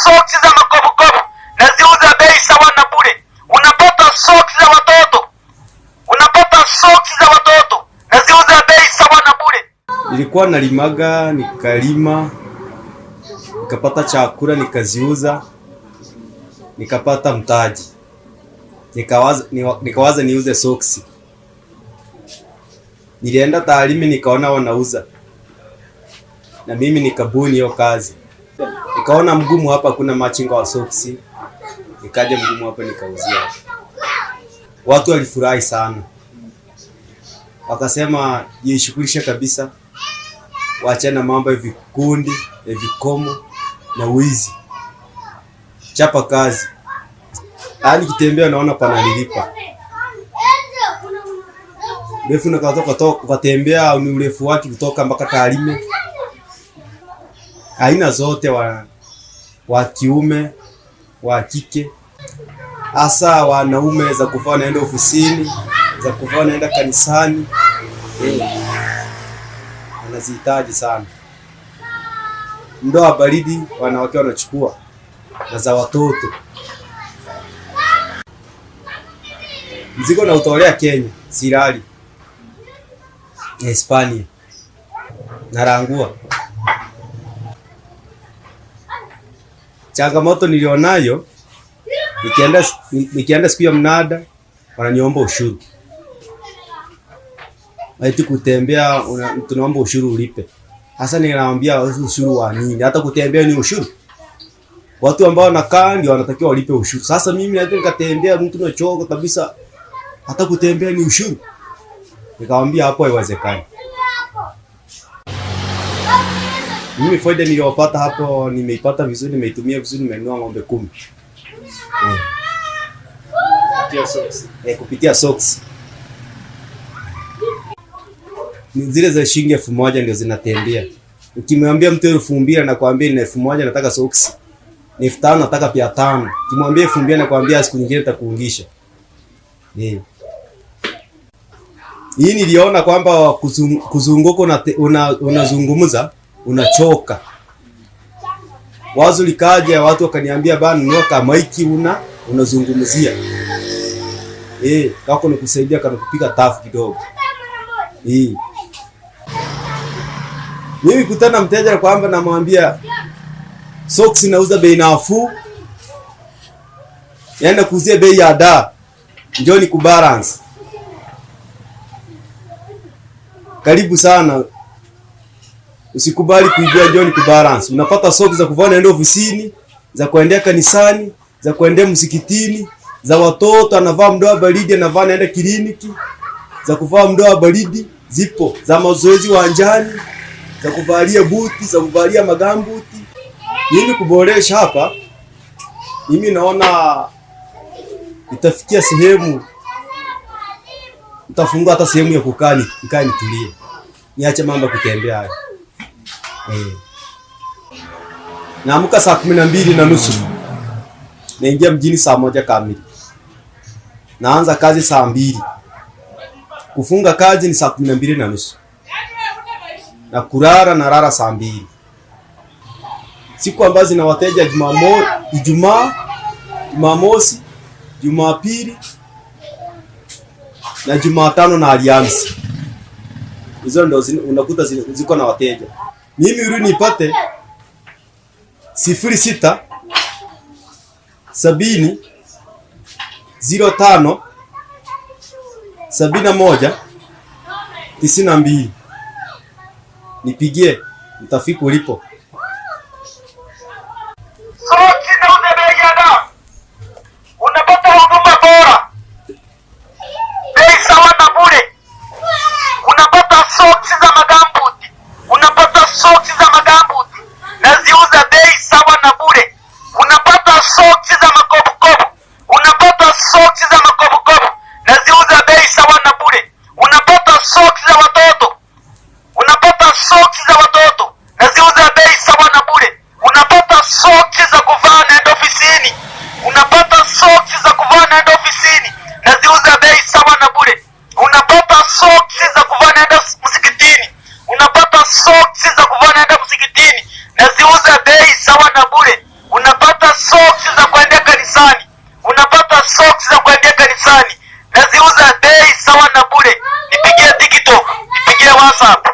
soksi za makobokobo naziuza bei sawa na bure. Unapata soksi za watoto, naziuza bei sawa na bure. Nilikuwa nalimaga, nikalima, nikapata chakula, nikaziuza, nikapata mtaji. Nikawaza niuze soksi. Nilienda Tarime nikaona wanauza, na mimi nikabuni hiyo kazi. Nikaona mgumu hapa kuna machinga wa soksi, nikaja mgumu hapa nikauzia. Watu walifurahi sana, wakasema jishughulishe kabisa, waachana mambo ya vikundi, ya vikomo na wizi, chapa kazi. Hadi kitembea naona pananilipa. Refu nakatoka ukatembea ni urefu wake kutoka mpaka Tarime. Aina zote wa kiume, wa kike. Hasa wanaume za kuvaa naenda ofisini, za kuvaa naenda kanisani. Wanazihitaji sana. Ndoa baridi wanawake wanachukua, na za watoto. Mzigo na utolea Kenya, Sirali, Hispania, narangua. Changamoto nilionayo, nikienda siku ya mnada, wananiomba ushuru. Eti kutembea tunaomba ushuru ulipe. Hasa ninawaambia ushuru wa nini? Hata kutembea ni ushuru. Watu ambao wanakaa ndio wanatakiwa walipe ushuru. Sasa mimi naweza nikatembea mtu anachoka kabisa, hata kutembea ni ushuru. Nikamwambia hapo haiwezekani. Mimi faida niliyopata hapo nimeipata vizuri, nimeitumia vizuri, nimenunua ng'ombe 10. Kupitia socks. Kupitia socks. Zile za shilingi 1000 ndio zinatembea. Ukimwambia mtu 2000 anakuambia ni 1000 nataka socks. Ni 5000 nataka pia 5. Ukimwambia 2000 anakuambia siku nyingine nitakuungisha. Hii niliona kwamba kuzunguka unazungumza unachoka. Wazo likaja, watu wakaniambia bana nunua kama maiki unazungumzia. Kako nikusaidia kana kupiga tafu kidogo. Mimi kutana mteja kwamba namwambia socks nauza bei nafuu. Yaani kuuzia bei ya da. Njoo ni kubalance. Karibu sana. Usikubali kuibia, njoo ni kubalance. Unapata socks za kuvaa naenda ofisini, za kuendea kanisani, za kuendea msikitini, za watoto anavaa mdoa baridi anavaa naenda kliniki, za kuvaa mdoa baridi zipo, za mazoezi uwanjani, za kuvalia buti, za kuvalia magambuti. Mimi kuboresha hapa, mimi naona itafikia sehemu utafungua hata sehemu ya kukaa nitulie. Niache mambo kutembea haya. Naamka saa 12:30. Naingia mjini saa 1 kamili. Naanza kazi saa 2. Kufunga kazi ni saa 12:30. Na kulala nalala saa 2. Siku ambazo zina wateja Ijumaa, Jumamosi, Jumapili na Jumatano na Alhamisi. Hizo ndo unakuta ziko na wateja. Mimi uri nipate 06 70 05 71 92. Nipigie, utafika ulipo. Soksi na unabeyaga. Unapata huduma bora. Bei sawa na bure. Unapata soksi za magambuti. Naziuza bei sawa na bure. Unapata soksi za makobokobo. Naziuza bei sawa na bure. Unapata soksi za watoto. Naziuza bei sawa na bure. Unapata soksi za kuvaa naenda ofisini. Naziuza bei sawa na bure. Unapata soksi za kuvaa naenda msikitini. Naziuza bei sawa na bure. Unapata WhatsApp.